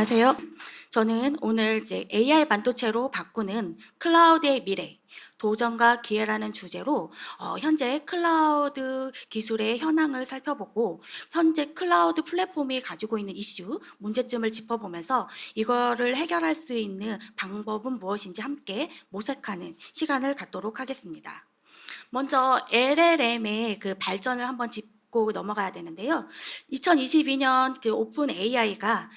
안녕하세요. 저는 오늘 이제 AI 반도체로 바꾸는 클라우드의 미래, 도전과 기회라는 주제로 현재 클라우드 기술의 현황을 살펴보고 현재 클라우드 플랫폼이 가지고 있는 이슈, 문제점을 짚어보면서 이거를 해결할 수 있는 방법은 무엇인지 함께 모색하는 시간을 갖도록 하겠습니다. 먼저 LLM의 그 발전을 한번 짚고 넘어가야 되는데요. 2022년 그 오픈 AI가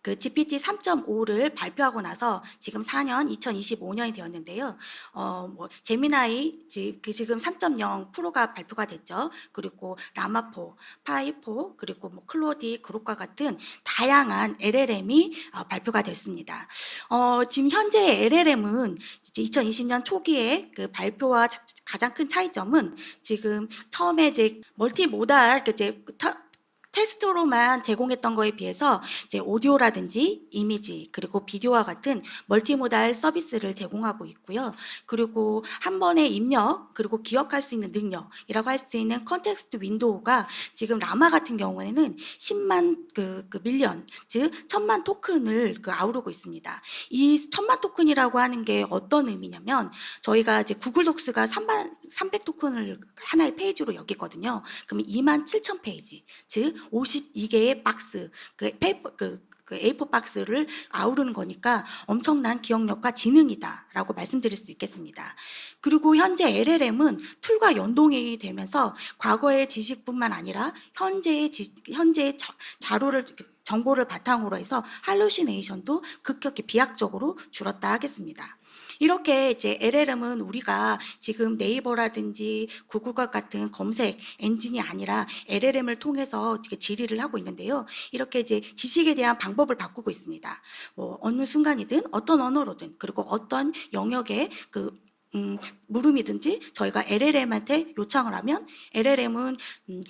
그 GPT 3.5를 발표하고 나서 지금 4년 2025년이 되었는데요. 제미나이 지금 3.0 프로가 발표가 됐죠. 그리고 라마4, 파이4 그리고 클로디, 그록과 같은 다양한 LLM이 발표가 됐습니다. 지금 현재 LLM은 2020년 초기에 그 발표와 가장 큰 차이점은 지금 처음에 이제 멀티모달 테스트로만 제공했던 거에 비해서 이제 오디오라든지 이미지 그리고 비디오와 같은 멀티모달 서비스를 제공하고 있고요. 그리고 한 번의 입력 그리고 기억할 수 있는 능력이라고 할 수 있는 컨텍스트 윈도우가 지금 라마 같은 경우에는 10만 밀리언 즉 1000만 토큰을 아우르고 있습니다. 이 1000만 토큰이라고 하는 게 어떤 의미냐면 저희가 이제 구글 독스가 300 토큰을 하나의 페이지로 여기거든요. 그러면 27,000 페이지 즉 52개의 박스, A4 박스를 아우르는 거니까 엄청난 기억력과 지능이다라고 말씀드릴 수 있겠습니다. 그리고 현재 LLM은 툴과 연동이 되면서 과거의 지식뿐만 아니라 현재의 정보를 바탕으로 해서 할루시네이션도 급격히 비약적으로 줄었다 하겠습니다. 이렇게 이제 LLM은 우리가 지금 네이버라든지 구글과 같은 검색 엔진이 아니라 LLM을 통해서 질의를 하고 있는데요. 이렇게 이제 지식에 대한 방법을 바꾸고 있습니다. 어느 순간이든 어떤 언어로든 그리고 어떤 영역의 물음이든지 저희가 LLM한테 요청을 하면 LLM은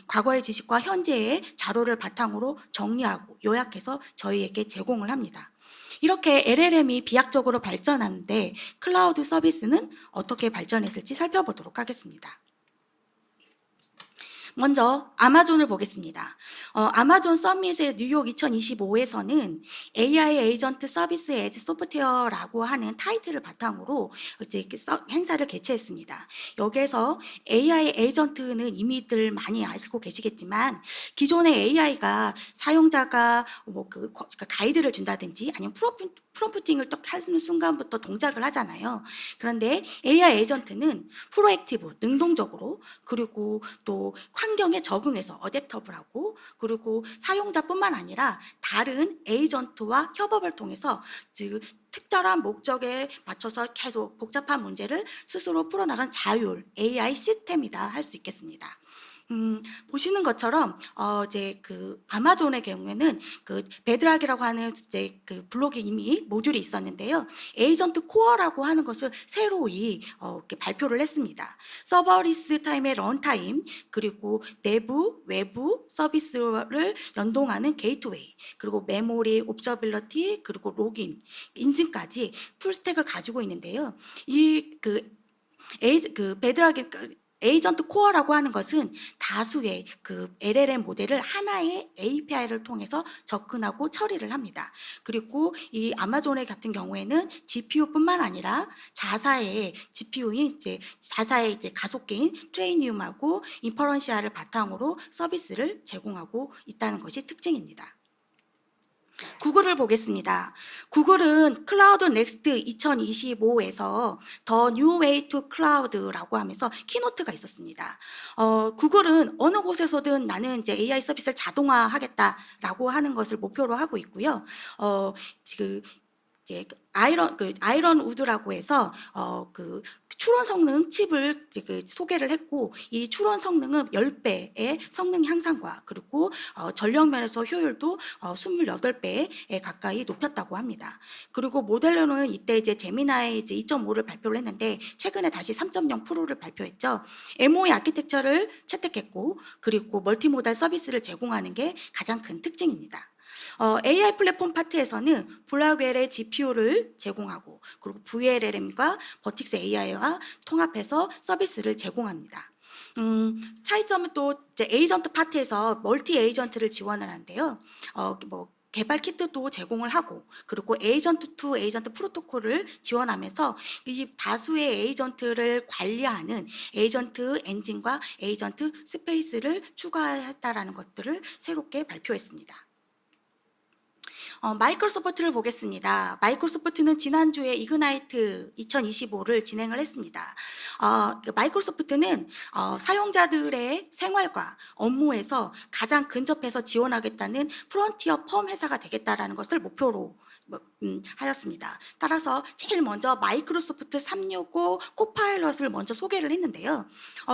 과거의 지식과 현재의 자료를 바탕으로 정리하고 요약해서 저희에게 제공을 합니다. 이렇게 LLM이 비약적으로 발전하는데 클라우드 서비스는 어떻게 발전했을지 살펴보도록 하겠습니다. 먼저 아마존을 보겠습니다. 아마존 서밋의 뉴욕 2025에서는 AI 에이전트 서비스 에즈 소프트웨어라고 하는 타이틀을 바탕으로 이제 행사를 개최했습니다. 여기에서 AI 에이전트는 이미들 많이 아시고 계시겠지만 기존의 AI가 사용자가 가이드를 준다든지 아니면 프롬프팅을 딱 하는 순간부터 동작을 하잖아요. 그런데 AI 에이전트는 프로액티브, 능동적으로 그리고 또 환경에 적응해서 어댑터블하고 그리고 사용자뿐만 아니라 다른 에이전트와 협업을 통해서 특별한 목적에 맞춰서 계속 복잡한 문제를 스스로 풀어나가는 자율 AI 시스템이다 할 수 있겠습니다. 보시는 것처럼 이제 아마존의 경우에는 베드락이라고 하는 이제 블록이 이미 모듈이 있었는데요. 에이전트 코어라고 하는 것을 새로이 이렇게 발표를 했습니다. 서버리스 타임의 런타임 그리고 내부 외부 서비스를 연동하는 게이트웨이 그리고 메모리 옵저빌러티 그리고 로긴 인증까지 풀스택을 가지고 있는데요. 이 베드락이 에이전트 코어라고 하는 것은 다수의 LLM 모델을 하나의 API를 통해서 접근하고 처리를 합니다. 그리고 이 아마존의 같은 경우에는 GPU뿐만 아니라 자사의 가속기인 트레이니움하고 인퍼런시아를 바탕으로 서비스를 제공하고 있다는 것이 특징입니다. 구글을 보겠습니다. 구글은 클라우드 넥스트 2025에서 더 뉴 웨이 투 클라우드라고 하면서 키노트가 있었습니다. 구글은 어느 곳에서든 나는 이제 AI 서비스를 자동화하겠다라고 하는 것을 목표로 하고 있고요. 지금 이제 아이런 우드라고 해서 추론 성능 칩을 소개를 했고 이 추론 성능은 10배의 성능 향상과 그리고 전력 면에서 효율도 28배에 가까이 높였다고 합니다. 그리고 모델로는 이때 이제 제미나이 2.5를 발표를 했는데 최근에 다시 3.0 프로를 발표했죠. MOE 아키텍처를 채택했고 그리고 멀티모달 서비스를 제공하는 게 가장 큰 특징입니다. AI 플랫폼 파트에서는 블락웰의 GPU를 제공하고 그리고 VLLM과 버틱스 AI와 통합해서 서비스를 제공합니다. 차이점은 또 이제 에이전트 파트에서 멀티 에이전트를 지원을 한대요. 개발 키트도 제공을 하고, 그리고 에이전트 투 에이전트 프로토콜을 지원하면서 이 다수의 에이전트를 관리하는 에이전트 엔진과 에이전트 스페이스를 추가했다라는 것들을 새롭게 발표했습니다. 마이크로소프트를 보겠습니다. 마이크로소프트는 지난주에 이그나이트 2025를 진행을 했습니다. 마이크로소프트는 사용자들의 생활과 업무에서 가장 근접해서 지원하겠다는 프론티어 펌 회사가 되겠다라는 것을 목표로 하였습니다. 따라서 제일 먼저 마이크로소프트 365 코파일럿을 먼저 소개를 했는데요.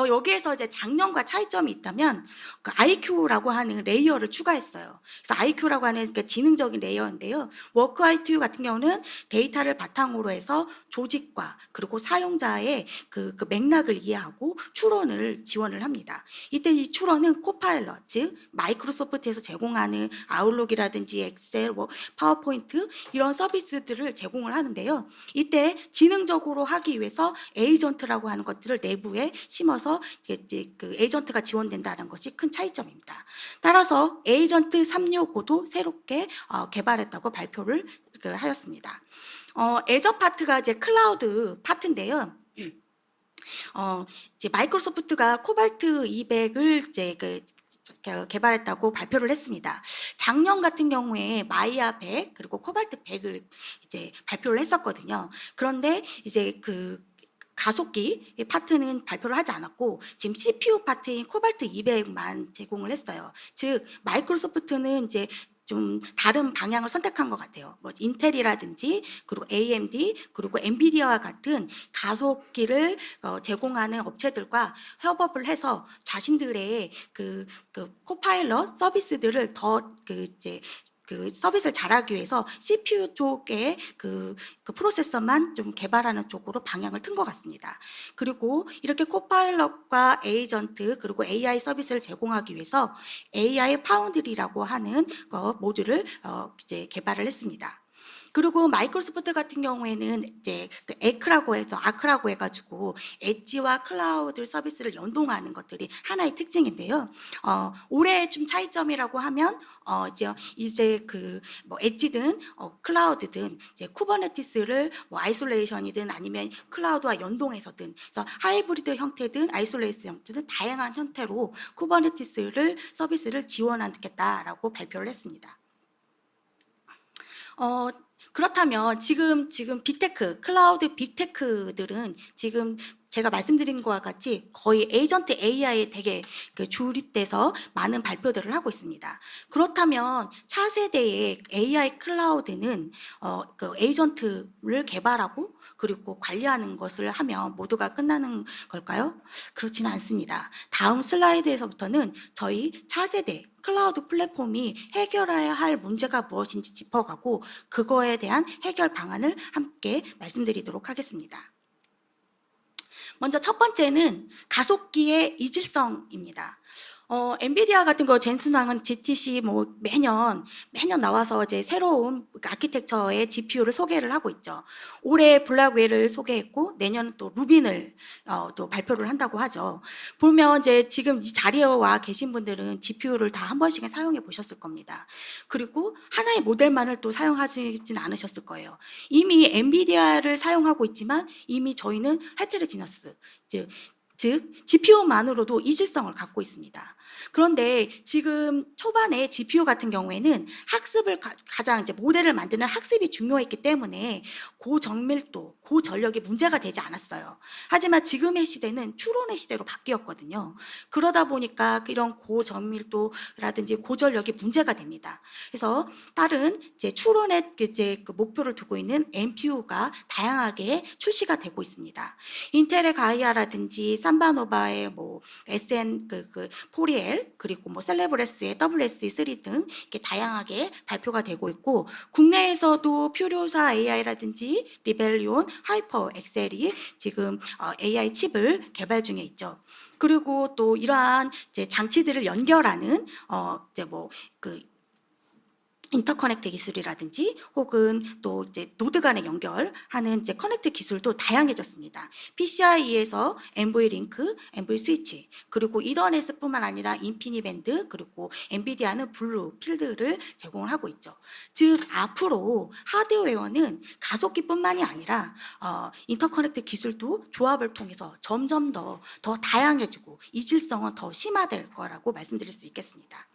여기에서 이제 작년과 차이점이 있다면 그 IQ라고 하는 레이어를 추가했어요. 그래서 IQ라고 하는 그 지능적인 레이어인데요. 워크 IQ 같은 경우는 데이터를 바탕으로 해서 조직과 그리고 사용자의 그 맥락을 이해하고 추론을 지원을 합니다. 이때 이 추론은 코파일럿, 즉 마이크로소프트에서 제공하는 아웃룩이라든지 엑셀, 파워포인트 이런 서비스들을 제공을 하는데요. 이때 지능적으로 하기 위해서 에이전트라고 하는 것들을 내부에 심어서 그 에이전트가 지원된다는 것이 큰 차이점입니다. 따라서 에이전트 365도 새롭게 개발했다고 발표를 하였습니다. 애저 파트가 이제 클라우드 파트인데요. 이제 마이크로소프트가 코발트 200을 이제 개발했다고 발표를 했습니다. 작년 같은 경우에 마이아 100 그리고 코발트 100을 이제 발표를 했었거든요. 그런데 이제 그 가속기 파트는 발표를 하지 않았고 지금 CPU 파트인 코발트 200만 제공을 했어요. 즉 마이크로소프트는 이제 좀 다른 방향을 선택한 것 같아요. 뭐 인텔이라든지 그리고 AMD 그리고 엔비디아와 같은 가속기를 제공하는 업체들과 협업을 해서 자신들의 그 코파일럿 서비스들을 더 그 서비스를 잘하기 위해서 CPU 쪽에 그 프로세서만 좀 개발하는 쪽으로 방향을 튼 것 같습니다. 그리고 이렇게 코파일럿과 에이전트 그리고 AI 서비스를 제공하기 위해서 AI 파운드리라고 하는 모듈을 이제 개발을 했습니다. 그리고 마이크로소프트 같은 경우에는 이제 그 아크라고 해가지고 엣지와 클라우드 서비스를 연동하는 것들이 하나의 특징인데요. 올해 좀 차이점이라고 하면 이제 그 뭐 엣지든 클라우드든 이제 쿠버네티스를 뭐 아이솔레이션이든 아니면 클라우드와 연동해서든 그래서 하이브리드 형태든 아이솔레이션 형태든 다양한 형태로 쿠버네티스를 서비스를 지원하겠다라고 발표를 했습니다. 그렇다면 지금 빅테크, 클라우드 빅테크들은 지금 제가 말씀드린 것과 같이 거의 에이전트 AI에 되게 주립돼서 많은 발표들을 하고 있습니다. 그렇다면 차세대의 AI 클라우드는 그 에이전트를 개발하고 그리고 관리하는 것을 하면 모두가 끝나는 걸까요? 그렇지는 않습니다. 다음 슬라이드에서부터는 저희 차세대 클라우드 플랫폼이 해결해야 할 문제가 무엇인지 짚어가고 그거에 대한 해결 방안을 함께 말씀드리도록 하겠습니다. 먼저 첫 번째는 가속기의 이질성입니다. 엔비디아 같은 거 젠슨왕은 GTC 뭐 매년 나와서 이제 새로운 아키텍처의 GPU를 소개를 하고 있죠. 올해 블랙웰을 소개했고 내년 또 루빈을 또 발표를 한다고 하죠. 보면 이제 지금 이 자리에 와 계신 분들은 GPU를 다 한 번씩은 사용해 보셨을 겁니다. 그리고 하나의 모델만을 또 사용하지는 않으셨을 거예요. 이미 엔비디아를 사용하고 있지만 이미 저희는 헤테로지너스 즉 GPU만으로도 이질성을 갖고 있습니다. 그런데 지금 초반에 GPU 같은 경우에는 학습을 가장 이제 모델을 만드는 학습이 중요했기 때문에 고정밀도, 고전력이 문제가 되지 않았어요. 하지만 지금의 시대는 추론의 시대로 바뀌었거든요. 그러다 보니까 이런 고정밀도라든지 고전력이 문제가 됩니다. 그래서 다른 이제 추론의 이제 그 목표를 두고 있는 NPU가 다양하게 출시가 되고 있습니다. 인텔의 가이아라든지 삼바노바의 뭐 SN 포리엘 그리고 뭐 셀레브레스의 WSE3 등 이렇게 다양하게 발표가 되고 있고 국내에서도 퓨리오사 AI라든지 리벨리온, 하이퍼 엑셀이 지금 AI 칩을 개발 중에 있죠. 그리고 또 이러한 이제 장치들을 연결하는 이제 뭐 인터커넥트 기술이라든지 혹은 또 이제 노드 간의 연결하는 이제 커넥트 기술도 다양해졌습니다. PCIe에서 NV 링크, NV 스위치, 그리고 이더넷뿐만 아니라 인피니밴드, 그리고 엔비디아는 블루 필드를 제공을 하고 있죠. 즉 앞으로 하드웨어는 가속기뿐만이 아니라 인터커넥트 기술도 조합을 통해서 점점 더 다양해지고 이질성은 더 심화될 거라고 말씀드릴 수 있겠습니다.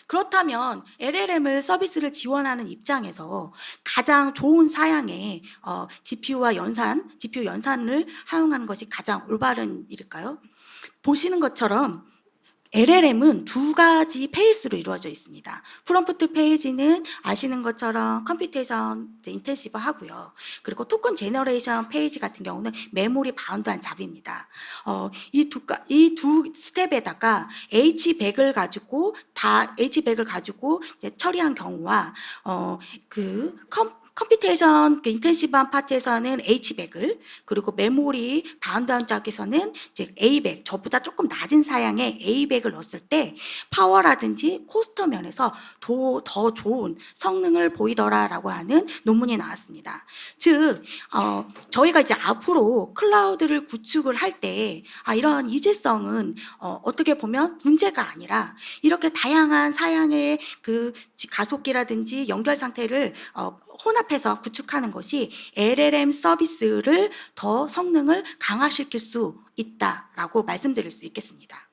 그렇다면 LLM을 서비스를 지원하는 입장에서 가장 좋은 사양의 GPU와 GPU 연산을 사용하는 것이 가장 올바른 일일까요? 보시는 것처럼 LLM은 두 가지 페이스로 이루어져 있습니다. 프롬프트 페이지는 아시는 것처럼 컴퓨테이션 인텐시브 하고요. 그리고 토큰 제너레이션 페이지 같은 경우는 메모리 바운드한 잡입니다. 이 두 스텝에다가 H100을 가지고 이제 처리한 경우와 컴퓨테이션 인텐시브한 파트에서는 H100을, 그리고 메모리 바운드한 쪽에서는 이제 A100, 저보다 조금 낮은 사양의 A100을 넣었을 때 파워라든지 코스트 면에서 더 좋은 성능을 보이더라라고 하는 논문이 나왔습니다. 즉 저희가 이제 앞으로 클라우드를 구축을 할 때 이런 이질성은 어떻게 보면 문제가 아니라 이렇게 다양한 사양의 그 가속기라든지 연결 상태를 혼합해서 구축하는 것이 LLM 서비스를 더 성능을 강화시킬 수 있다라고 말씀드릴 수 있겠습니다.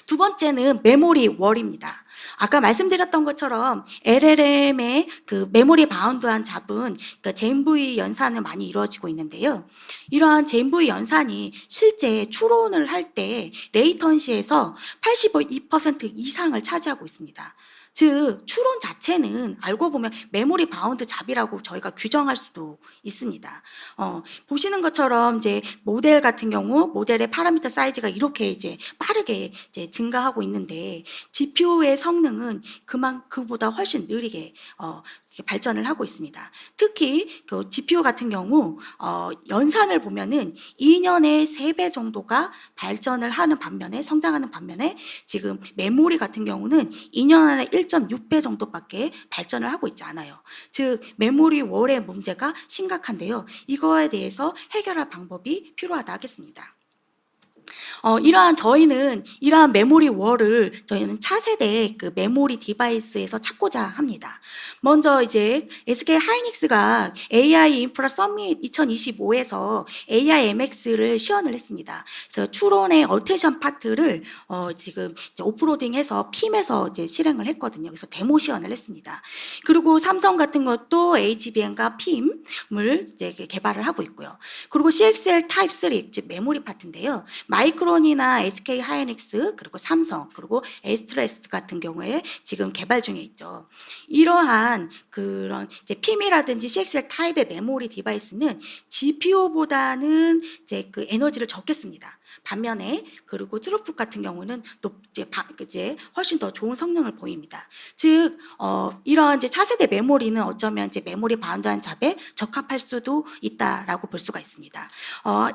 두 번째는 메모리 월입니다. 아까 말씀드렸던 것처럼 LLM의 그 메모리 바운드한 잡은 젠V 연산을 많이 이루어지고 있는데요. 이러한 젠V 연산이 실제 추론을 할 때 레이턴시에서 82% 이상을 차지하고 있습니다. 즉 추론 자체는 알고 보면 메모리 바운드 잡이라고 저희가 규정할 수도 있습니다. 보시는 것처럼 이제 모델 같은 경우 모델의 파라미터 사이즈가 이렇게 이제 빠르게 이제 증가하고 있는데 GPU의 성능은 그보다 훨씬 느리게 발전을 하고 있습니다. 특히 그 GPU 같은 경우 연산을 보면은 2년에 3배 정도가 발전을 하는 반면에 성장하는 반면에 지금 메모리 같은 경우는 2년 안에 1.6배 정도밖에 발전을 하고 있지 않아요. 즉 메모리 월의 문제가 심각한데요. 이거에 대해서 해결할 방법이 필요하다 하겠습니다. 저희는 이러한 메모리 월을 저희는 차세대 그 메모리 디바이스에서 찾고자 합니다. 먼저 이제 SK 하이닉스가 AI 인프라 서밋 2025에서 AIMX를 시연을 했습니다. 그래서 추론의 얼테이션 파트를 지금 이제 오프로딩해서 핌에서 이제 실행을 했거든요. 그래서 데모 시연을 했습니다. 그리고 삼성 같은 것도 HBM과 핌을 이제 개발을 하고 있고요. 그리고 CXL 타입 3, 즉 메모리 파트인데요. 마이크론이나 SK 하이닉스, 그리고 삼성, 그리고 에스트레스 같은 경우에 지금 개발 중에 있죠. 이러한 그런 이제 핌이라든지 CXL 타입의 메모리 디바이스는 GPU보다는 이제 그 에너지를 적게 씁니다. 반면에 그리고 트루풋 같은 경우는 이제 훨씬 더 좋은 성능을 보입니다. 즉 이런 이제 차세대 메모리는 어쩌면 이제 메모리 바운드한 잡에 적합할 수도 있다라고 볼 수가 있습니다.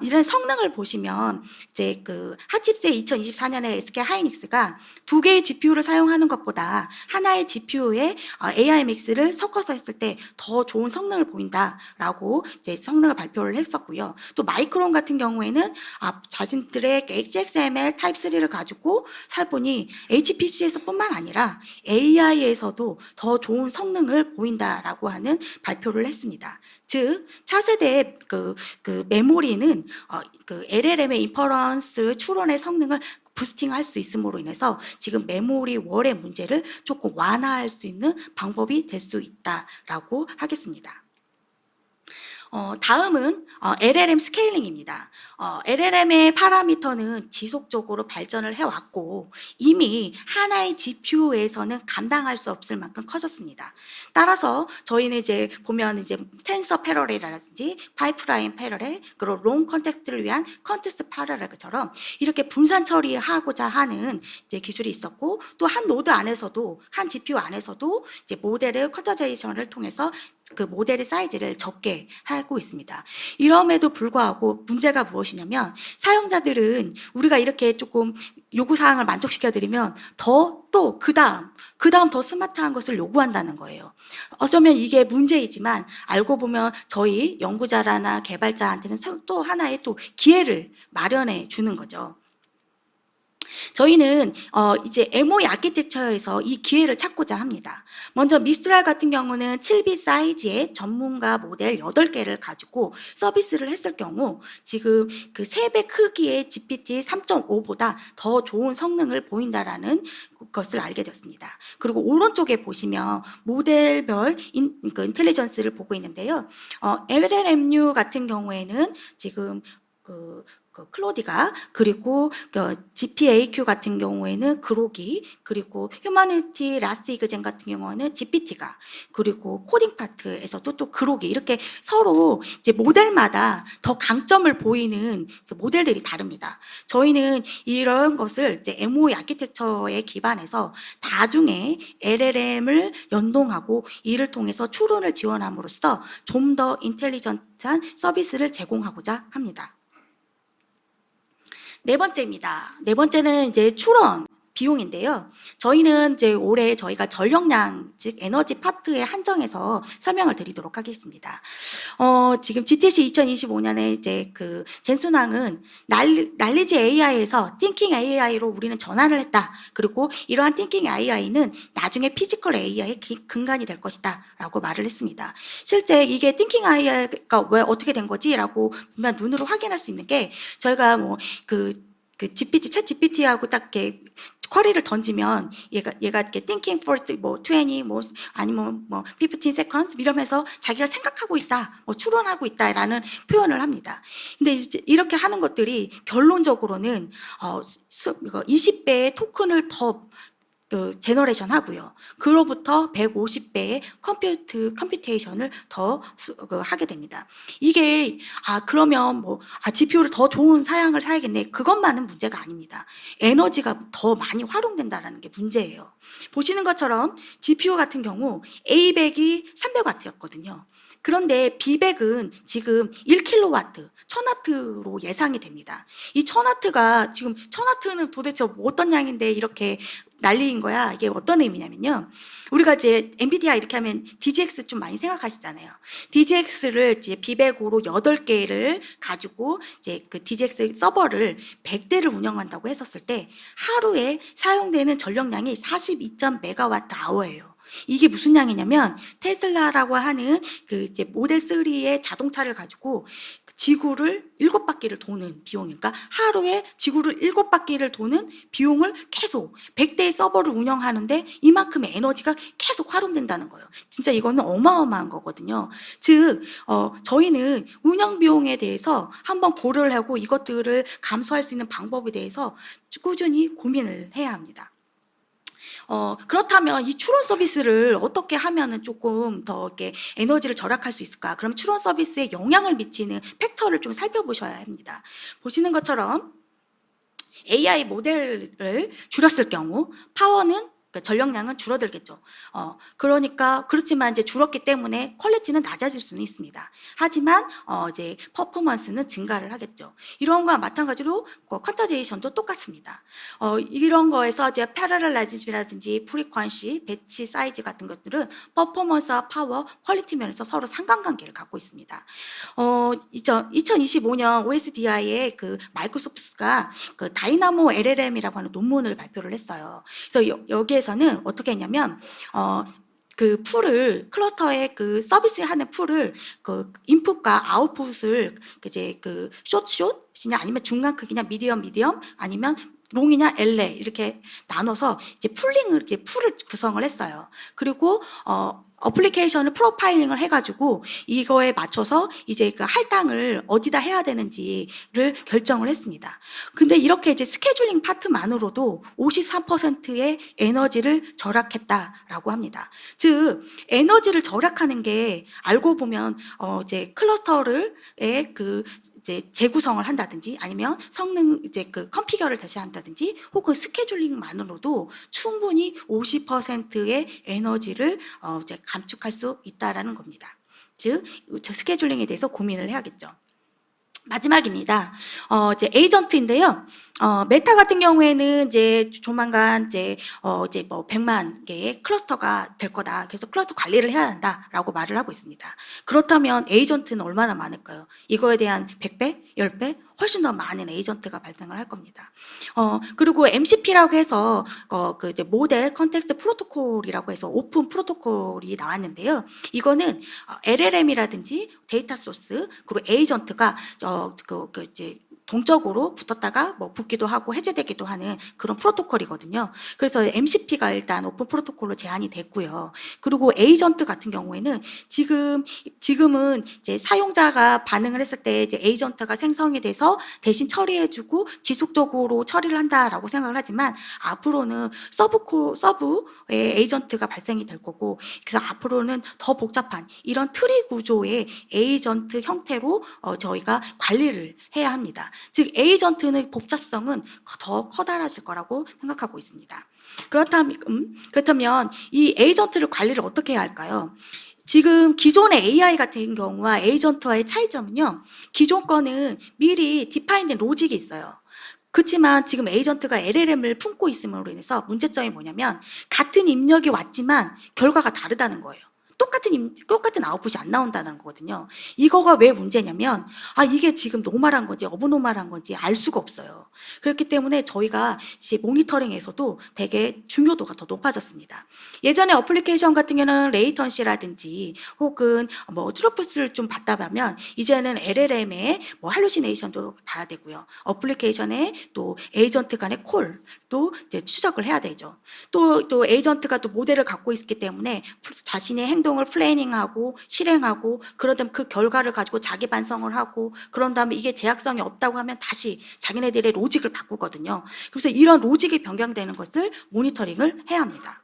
이런 성능을 보시면 이제 그 핫칩셋 2024년에 SK 하이닉스가 두 개의 GPU를 사용하는 것보다 하나의 GPU에 AIMX를 섞어서 했을 때 더 좋은 성능을 보인다라고 이제 성능을 발표를 했었고요. 또 마이크론 같은 경우에는 자신들의 XML 타입 3를 가지고 살보니 HPC에서뿐만 아니라 AI에서도 더 좋은 성능을 보인다라고 하는 발표를 했습니다. 즉 차세대 그 메모리는 그 LLM의 인퍼런스 추론의 성능을 부스팅할 수 있음으로 인해서 지금 메모리 월의 문제를 조금 완화할 수 있는 방법이 될 수 있다라고 하겠습니다. 다음은 LLM 스케일링입니다. LLM의 파라미터는 지속적으로 발전을 해왔고 이미 하나의 GPU에서는 감당할 수 없을 만큼 커졌습니다. 따라서 저희는 이제 보면 이제 텐서 패러렐이라든지 파이프라인 패러렐, 그리고 롱 컨텍스트를 위한 컨텍스트 패러렐처럼 이렇게 분산 처리하고자 하는 이제 기술이 있었고 또 한 노드 안에서도 한 GPU 안에서도 이제 모델의 쿼터제이션을 통해서 그 모델의 사이즈를 적게 하고 있습니다. 이럼에도 불구하고 문제가 무엇이냐면 사용자들은 우리가 이렇게 조금 요구사항을 만족시켜드리면 또 그 다음 더 스마트한 것을 요구한다는 거예요. 어쩌면 이게 문제이지만 알고 보면 저희 연구자나 개발자한테는 또 하나의 또 기회를 마련해 주는 거죠. 저희는 이제 MOE 아키텍처에서 이 기회를 찾고자 합니다. 먼저 미스트랄 같은 경우는 7빗 사이즈의 전문가 모델 8개를 가지고 서비스를 했을 경우 지금 그 3배 크기의 GPT 3.5보다 더 좋은 성능을 보인다라는 것을 알게 되었습니다. 그리고 오른쪽에 보시면 모델별 인텔리전스를 보고 있는데요. LLMU 같은 경우에는 지금 클로디가, 그리고 GPAQ 같은 경우에는 그로기, 그리고 휴머니티 라스트 이그젠 같은 경우는 GPT가, 그리고 코딩 파트에서도 또 그로기, 이렇게 서로 이제 모델마다 더 강점을 보이는 그 모델들이 다릅니다. 저희는 이런 것을 이제 MOE 아키텍처에 기반해서 다중에 LLM을 연동하고 이를 통해서 추론을 지원함으로써 좀 더 인텔리전트한 서비스를 제공하고자 합니다. 네 번째입니다. 네 번째는 이제 추론 비용인데요. 저희는 이제 올해 저희가 전력량, 즉 에너지 파트에 한정해서 설명을 드리도록 하겠습니다. 지금 GTC 2025년에 이제 그 젠순왕은 날리지 AI에서 띵킹 AI로 우리는 전환을 했다. 그리고 이러한 띵킹 AI는 나중에 피지컬 AI의 근간이 될 것이다. 라고 말을 했습니다. 실제 이게 띵킹 AI가 왜 어떻게 된 거지? 라고 보면 눈으로 확인할 수 있는 게 저희가 뭐 GPT, 챗 GPT하고 딱 이렇게 쿼리를 던지면 얘가 이렇게 thinking for 뭐 20, 뭐 아니면 뭐 15 seconds 이러면서 자기가 생각하고 있다, 뭐 추론하고 있다라는 표현을 합니다. 근데 이제 이렇게 하는 것들이 결론적으로는 20배의 토큰을 더 제너레이션 하고요. 그로부터 150배의 컴퓨테이션을 더 하게 됩니다. 이게 그러면 GPU를 더 좋은 사양을 사야겠네. 그것만은 문제가 아닙니다. 에너지가 더 많이 활용된다는 게 문제예요. 보시는 것처럼 GPU 같은 경우 A100이 300W였거든요. 그런데 B100은 지금 1kW, 1000W로 예상이 됩니다. 이 1000W가 지금 1000W는 도대체 어떤 양인데 이렇게 난리인 거야. 이게 어떤 의미냐면요. 우리가 이제 엔비디아 이렇게 하면 DGX 좀 많이 생각하시잖아요. DGX를 이제 B105로 8개를 가지고 이제 그 DGX 서버를 100대를 운영한다고 했었을 때 하루에 사용되는 전력량이 42.MWh예요. 이게 무슨 양이냐면 테슬라라고 하는 그 이제 모델 3의 자동차를 가지고 지구를 7바퀴를 도는 비용이니까 하루에 지구를 7바퀴를 도는 비용을 계속 100대의 서버를 운영하는데 이만큼의 에너지가 계속 활용된다는 거예요. 진짜 이거는 어마어마한 거거든요. 즉 저희는 운영 비용에 대해서 한번 고려를 하고 이것들을 감소할 수 있는 방법에 대해서 꾸준히 고민을 해야 합니다. 그렇다면 이 추론 서비스를 어떻게 하면은 조금 더 이렇게 에너지를 절약할 수 있을까? 그럼 추론 서비스에 영향을 미치는 팩터를 좀 살펴보셔야 합니다. 보시는 것처럼 AI 모델을 줄였을 경우 파워는 전력량은 줄어들겠죠. 그러니까 그렇지만 이제 줄었기 때문에 퀄리티는 낮아질 수는 있습니다. 하지만 이제 퍼포먼스는 증가를 하겠죠. 이런 거와 마찬가지로 퀀터제이션도 똑같습니다. 이런 거에서 이제 패러렐라이즘이라든지 프리퀀시, 배치 사이즈 같은 것들은 퍼포먼스와 파워, 퀄리티 면에서 서로 상관관계를 갖고 있습니다. 2025년 OSDI에 그 마이크로소프트가 그 다이나모 LLM이라고 하는 논문을 발표를 했어요. 그래서 여기에서는 어떻게 했냐면 그 풀을 클러스터에 그 서비스하는 풀을 그 인풋과 아웃풋을 이제 그 숏이냐 아니면 중간 크기냐 미디엄 아니면 롱이냐 엘레 이렇게 나눠서 이제 풀을 구성을 했어요. 그리고 어플리케이션을 프로파일링을 해가지고 이거에 맞춰서 이제 그 할당을 어디다 해야 되는지를 결정을 했습니다. 근데 이렇게 이제 스케줄링 파트만으로도 53%의 에너지를 절약했다라고 합니다. 즉 에너지를 절약하는 게 알고 보면 이제 클러스터를 이제 재구성을 한다든지 아니면 성능 이제 그 컨피겨를 다시 한다든지 혹은 스케줄링만으로도 충분히 50%의 에너지를 이제 감축할 수 있다라는 겁니다. 즉 스케줄링에 대해서 고민을 해야겠죠. 마지막입니다. 이제 에이전트인데요. 메타 같은 경우에는 이제 조만간 이제 뭐 100만 개의 클러스터가 될 거다. 그래서 클러스터 관리를 해야 한다라고 말을 하고 있습니다. 그렇다면 에이전트는 얼마나 많을까요? 이거에 대한 100배, 10배, 훨씬 더 많은 에이전트가 발생을 할 겁니다. 그리고 MCP라고 해서 그 이제 모델 컨텍스트 프로토콜이라고 해서 오픈 프로토콜이 나왔는데요. 이거는 LLM이라든지 데이터 소스 그리고 에이전트가 이제 동적으로 붙었다가 뭐 붙기도 하고 해제되기도 하는 그런 프로토콜이거든요. 그래서 MCP가 일단 오픈 프로토콜로 제한이 됐고요. 그리고 에이전트 같은 경우에는 지금은 이제 사용자가 반응을 했을 때 이제 에이전트가 생성이 돼서 대신 처리해주고 지속적으로 처리를 한다라고 생각을 하지만 앞으로는 서브의 에이전트가 발생이 될 거고 그래서 앞으로는 더 복잡한 이런 트리 구조의 에이전트 형태로 저희가 관리를 해야 합니다. 즉 에이전트의 복잡성은 더 커다라질 거라고 생각하고 있습니다. 그렇다면 이 에이전트를 관리를 어떻게 해야 할까요? 지금 기존의 AI 같은 경우와 에이전트와의 차이점은요. 기존 거는 미리 디파인된 로직이 있어요. 그렇지만 지금 에이전트가 LLM을 품고 있음으로 인해서 문제점이 뭐냐면 같은 입력이 왔지만 결과가 다르다는 거예요. 똑같은 아웃풋이 안 나온다는 거거든요. 이거가 왜 문제냐면 이게 지금 노멀한 건지 어브노멀한 건지 알 수가 없어요. 그렇기 때문에 저희가 이제 모니터링에서도 되게 중요도가 더 높아졌습니다. 예전에 어플리케이션 같은 경우는 레이턴시라든지 혹은 뭐 트루풋을 좀 받다 보면 이제는 LLM의 뭐 할루시네이션도 봐야 되고요. 어플리케이션에 또 에이전트 간의 콜도 이제 추적을 해야 되죠. 또 에이전트가 또 모델을 갖고 있기 때문에 자신의 행동을 플래닝하고 실행하고 그러다 그 결과를 가지고 자기 반성을 하고 그런 다음에 이게 제약성이 없다고 하면 다시 자기네들의 로직을 바꾸거든요. 그래서 이런 로직이 변경되는 것을 모니터링을 해야 합니다.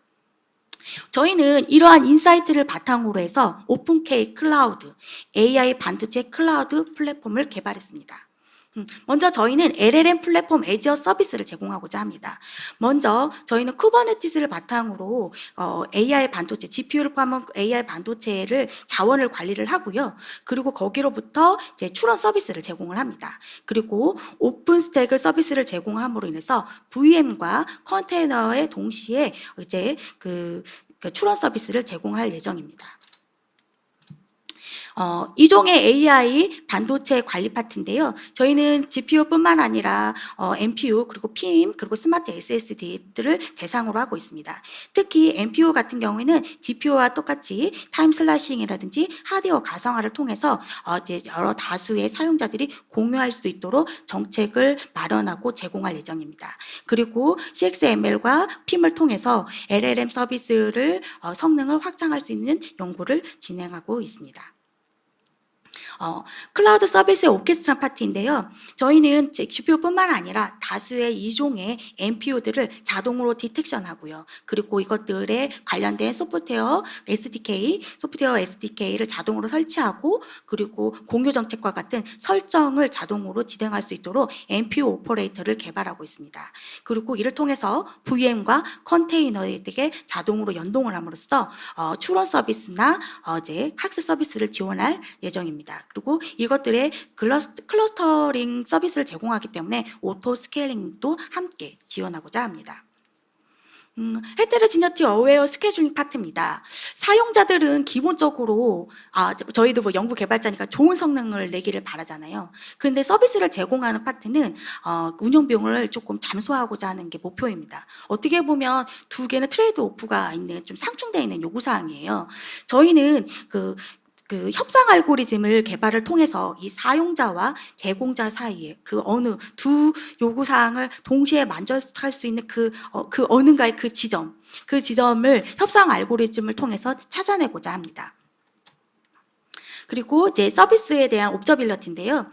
저희는 이러한 인사이트를 바탕으로 해서 오픈K 클라우드, AI 반도체 클라우드 플랫폼을 개발했습니다. 먼저 저희는 LLM 플랫폼 애지어 서비스를 제공하고자 합니다. 먼저 저희는 쿠버네티스를 바탕으로 AI 반도체, GPU를 포함한 AI 반도체를 자원을 관리를 하고요. 그리고 거기로부터 이제 추론 서비스를 제공을 합니다. 그리고 오픈 스택을 서비스를 제공함으로 인해서 VM과 컨테이너에 동시에 이제 그 추론 서비스를 제공할 예정입니다. 이종의 AI 반도체 관리 파트인데요. 저희는 GPU뿐만 아니라 NPU 그리고 PIM 그리고 스마트 SSD들을 대상으로 하고 있습니다. 특히 NPU 같은 경우에는 GPU와 똑같이 타임 슬래싱이라든지 하드웨어 가상화를 통해서 이제 여러 다수의 사용자들이 공유할 수 있도록 정책을 마련하고 제공할 예정입니다. 그리고 CXML과 PIM을 통해서 LLM 서비스를 성능을 확장할 수 있는 연구를 진행하고 있습니다. 클라우드 서비스의 오케스트라 파트인데요. 저희는 GPU뿐만 아니라 다수의 이종의 NPU들을 자동으로 디텍션하고요. 그리고 이것들에 관련된 소프트웨어 SDK를 자동으로 설치하고 그리고 공유 정책과 같은 설정을 자동으로 진행할 수 있도록 NPU 오퍼레이터를 개발하고 있습니다. 그리고 이를 통해서 VM과 컨테이너에게 자동으로 연동을 함으로써 추론 서비스나 이제 학습 서비스를 지원할 예정입니다. 그리고 이것들의 클러스터링 서비스를 제공하기 때문에 오토 스케일링도 함께 지원하고자 합니다. 헤테로지니티 어웨어 스케줄링 파트입니다. 사용자들은 기본적으로 저희도 뭐 연구 개발자니까 좋은 성능을 내기를 바라잖아요. 그런데 서비스를 제공하는 파트는 운영 비용을 조금 잠소하고자 하는 게 목표입니다. 어떻게 보면 두 개는 트레이드 오프가 있는 좀 상충되어 있는 요구 사항이에요. 저희는 그 협상 알고리즘을 개발을 통해서 이 사용자와 제공자 사이에 그 어느 두 요구 사항을 동시에 만족할 수 있는 그 어느가의 그 지점을 협상 알고리즘을 통해서 찾아내고자 합니다. 그리고 이제 서비스에 대한 옵저빌러티인데요.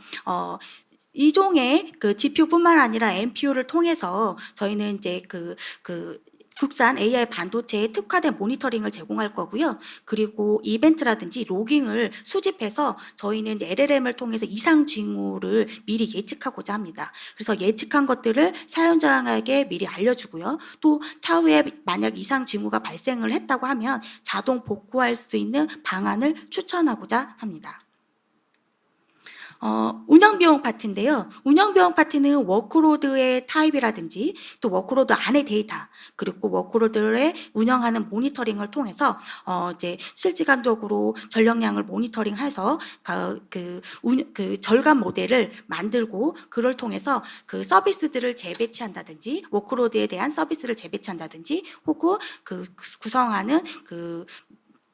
이종의 그 GPU뿐만 아니라 NPU를 통해서 저희는 이제 국산 AI 반도체에 특화된 모니터링을 제공할 거고요. 그리고 이벤트라든지 로깅을 수집해서 저희는 LLM을 통해서 이상 징후를 미리 예측하고자 합니다. 그래서 예측한 것들을 사용자에게 미리 알려주고요. 또 차후에 만약 이상 징후가 발생을 했다고 하면 자동 복구할 수 있는 방안을 추천하고자 합니다. 운영비용 파트인데요. 운영비용 파트는 워크로드의 타입이라든지 또 워크로드 안의 데이터 그리고 워크로드를 운영하는 모니터링을 통해서 이제 실시간적으로 전력량을 모니터링해서 그 절감 모델을 만들고 그걸 통해서 그 서비스들을 재배치한다든지 워크로드에 대한 서비스를 재배치한다든지 혹은 그 구성하는 그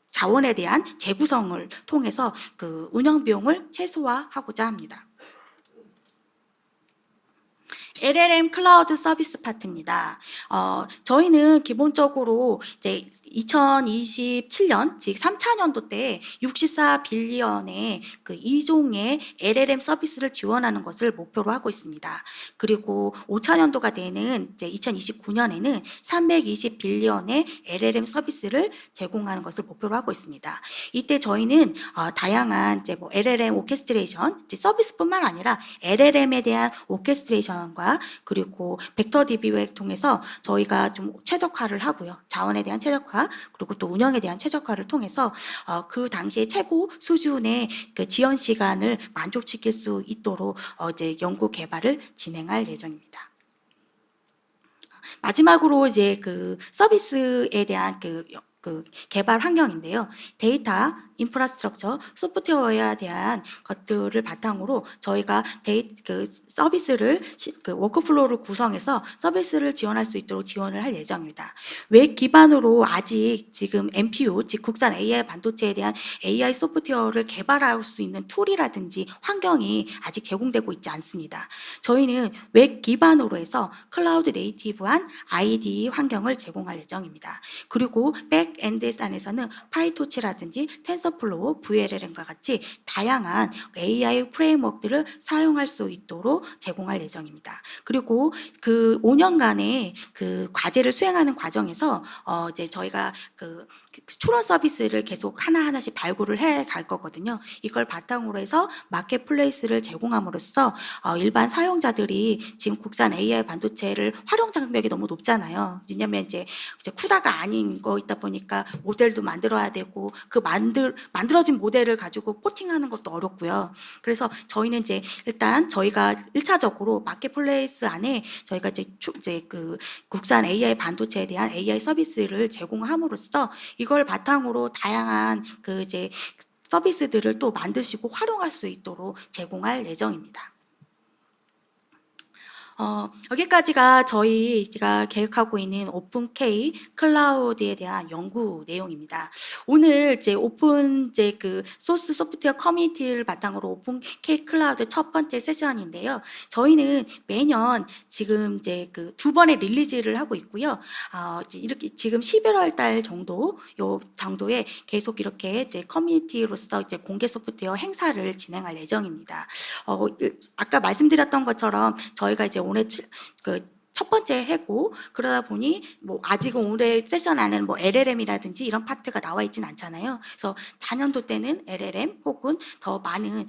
자원에 대한 재구성을 통해서 그 운영 비용을 최소화하고자 합니다. LLM 클라우드 서비스 파트입니다. 저희는 기본적으로 이제 2027년, 즉 3차년도 때 64빌리언의 그 2종의 LLM 서비스를 지원하는 것을 목표로 하고 있습니다. 그리고 5차년도가 되는 이제 2029년에는 320빌리언의 LLM 서비스를 제공하는 것을 목표로 하고 있습니다. 이때 저희는 다양한 이제 뭐 LLM 오케스트레이션, 서비스뿐만 아니라 LLM에 대한 오케스트레이션과 그리고 벡터 DB를 통해서 저희가 좀 최적화를 하고요. 자원에 대한 최적화 그리고 또 운영에 대한 최적화를 통해서 그 당시에 최고 수준의 그 지연 시간을 만족시킬 수 있도록 이제 연구 개발을 진행할 예정입니다. 마지막으로 이제 그 서비스에 대한 그 개발 환경인데요. 데이터, 인프라스트럭처, 소프트웨어에 대한 것들을 바탕으로 저희가 그 서비스를 그 워크플로우를 구성해서 서비스를 지원할 수 있도록 지원을 할 예정입니다. 웹 기반으로 아직 지금 NPU, 즉 국산 AI 반도체에 대한 AI 소프트웨어를 개발할 수 있는 툴이라든지 환경이 아직 제공되고 있지 않습니다. 저희는 웹 기반으로 해서 클라우드 네이티브한 IDE 환경을 제공할 예정입니다. 그리고 백엔드 안에서는 파이토치라든지 텐서플로우, VLLM과 같이 다양한 AI 프레임워크들을 사용할 수 있도록 제공할 예정입니다. 그리고 그 5년간의 그 과제를 수행하는 과정에서 이제 저희가 그 추론 서비스를 계속 하나하나씩 발굴을 해 갈 거거든요. 이걸 바탕으로 해서 마켓플레이스를 제공함으로써 일반 사용자들이 지금 국산 AI 반도체를 활용 장벽이 너무 높잖아요. 왜냐면 이제 쿠다가 아닌 거 있다 보니까 모델도 만들어야 되고 그 만들어진 모델을 가지고 포팅하는 것도 어렵고요. 그래서 저희는 이제 일단 저희가 1차적으로 마켓플레이스 안에 저희가 이제 그 국산 AI 반도체에 대한 AI 서비스를 제공함으로써 이걸 바탕으로 다양한 그 이제 서비스들을 또 만드시고 활용할 수 있도록 제공할 예정입니다. 여기까지가 저희가 계획하고 있는 오픈K 클라우드에 대한 연구 내용입니다. 오늘 이제 오픈 이제 그 소스 소프트웨어 커뮤니티를 바탕으로 오픈K 클라우드 첫 번째 세션인데요. 저희는 매년 지금 이제 그 2번의 릴리즈를 하고 있고요. 이제 이렇게 지금 11월 달 정도 요 정도에 계속 이렇게 이제 커뮤니티로서 이제 공개 소프트웨어 행사를 진행할 예정입니다. 아까 말씀드렸던 것처럼 저희가 이제 올해 그 첫 번째 해고 그러다 보니 뭐 아직은 올해 세션 안에는 뭐 LLM이라든지 이런 파트가 나와 있진 않잖아요. 그래서 4년도 때는 LLM 혹은 더 많은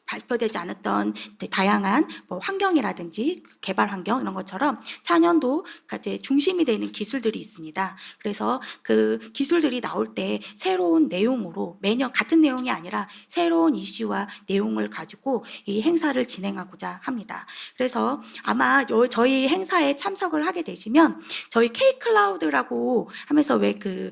발표되지 않았던 다양한 뭐 환경이라든지 개발 환경 이런 것처럼 4년도 이제 중심이 되는 기술들이 있습니다. 그래서 그 기술들이 나올 때 새로운 내용으로 매년 같은 내용이 아니라 새로운 이슈와 내용을 가지고 이 행사를 진행하고자 합니다. 그래서 아마 저희 행사에 참석을 하게 되시면 저희 K-클라우드라고 하면서 왜 그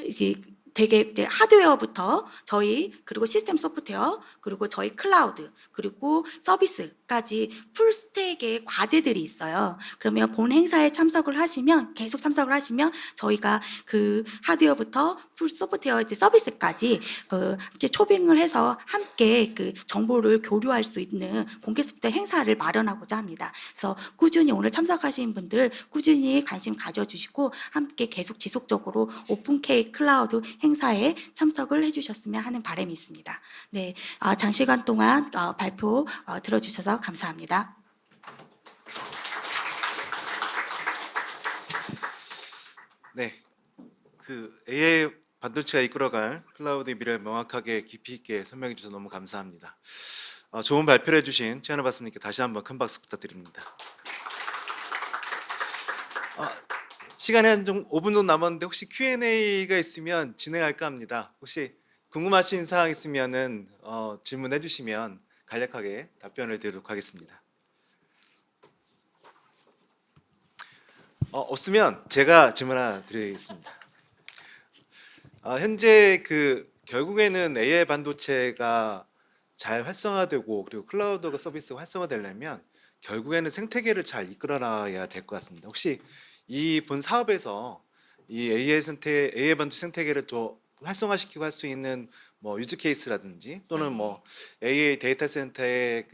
이게 되게 이제 하드웨어부터 저희 그리고 시스템 소프트웨어 그리고 저희 클라우드 그리고 서비스까지 풀스택의 과제들이 있어요. 그러면 본 행사에 참석을 하시면 계속 참석을 하시면 저희가 그 하드웨어부터 풀 소프트웨어 이제 서비스까지 그 이제 초빙을 해서 함께 그 정보를 교류할 수 있는 공개 소프트웨어 행사를 마련하고자 합니다. 그래서 꾸준히 오늘 참석하신 분들 꾸준히 관심 가져주시고 함께 계속 지속적으로 오픈K 클라우드 행사에 참석을 해주셨으면 하는 바람이 있습니다. 네, 장시간 동안 발표 들어주셔서 감사합니다. 네, 그 AI 반도체가 이끌어갈 클라우드의 미래를 명확하게 깊이 있게 설명해 주셔서 너무 감사합니다. 좋은 발표를 해주신 최현우 박사님께 다시 한번 큰 박수 부탁드립니다. 시간이 한 5분 정도 남았는데 혹시 Q&A가 있으면 진행할까 합니다. 혹시 궁금하신 사항 있으면은 질문해 주시면 간략하게 답변을 드리도록 하겠습니다. 없으면 제가 질문 하나 드리겠습니다. 현재 그 결국에는 AI 반도체가 잘 활성화되고 그리고 클라우드 서비스가 활성화되려면 결국에는 생태계를 잘 이끌어나가야 될 것 같습니다. 혹시 이 본 사업에서 이 AI 반도체 생태계를 더 활성화시키고 할 수 있는 뭐 유즈 케이스라든지 또는 뭐 AI 데이터 센터에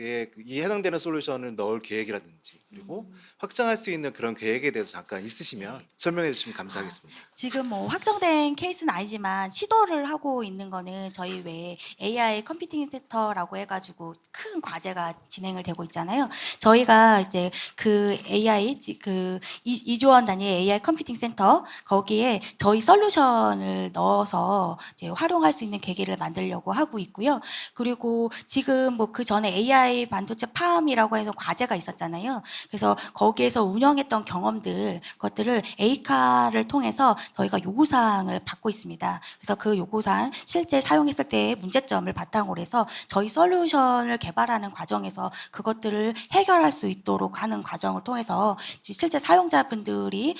이 해당되는 솔루션을 넣을 계획이라든지 그리고 확장할 수 있는 그런 계획에 대해서 잠깐 있으시면 네. 설명해 주시면 감사하겠습니다. 지금 뭐 확정된 케이스는 아니지만 시도를 하고 있는 거는 저희 외에 AI 컴퓨팅 센터라고 해가지고 큰 과제가 진행을 되고 있잖아요. 저희가 이제 그 AI 그 2조 원 단위의 AI 컴퓨팅 센터 거기에 저희 솔루션을 넣어서 이제 활용할 수 있는 계기를 만들려고 하고 있고요. 그리고 지금 뭐 그 전에 AI 반도체 팜이라고 해서 과제가 있었잖아요. 그래서 거기에서 운영했던 경험들 것들을 A카를 통해서 저희가 요구사항을 받고 있습니다. 그래서 그 요구사항 실제 사용했을 때의 문제점을 바탕으로 해서 저희 솔루션을 개발하는 과정에서 그것들을 해결할 수 있도록 하는 과정을 통해서 실제 사용자분들이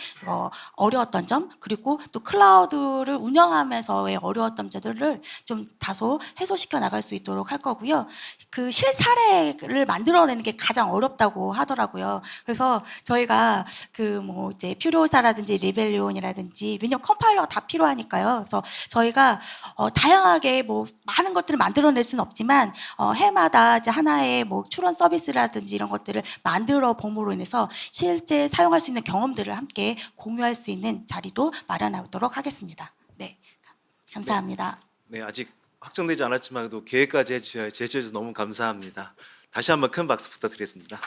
어려웠던 점 그리고 또 클라우드를 운영하면서의 어려웠던 점들을 좀 다소 해소시켜 나갈 수 있도록 할 거고요. 그 실사례를 만들어내는 게 가장 어렵다고 하더라고요. 그래서 저희가 그 뭐 이제 퓨리오사라든지 리벨리온이라든지 왜냐면 컴파일러가 다 필요하니까요. 그래서 저희가 다양하게 뭐 많은 것들을 만들어낼 수는 없지만 해마다 이제 하나의 뭐 출원 서비스라든지 이런 것들을 만들어 봄으로 인해서 실제 사용할 수 있는 경험들을 함께 공유할 수 있는 자리도 마련하도록 하겠습니다. 네, 감사합니다. 네, 아직 확정되지 않았지만 또 계획까지 제시해 주셔서 너무 감사합니다. 다시 한번 큰 박수 부탁드리겠습니다.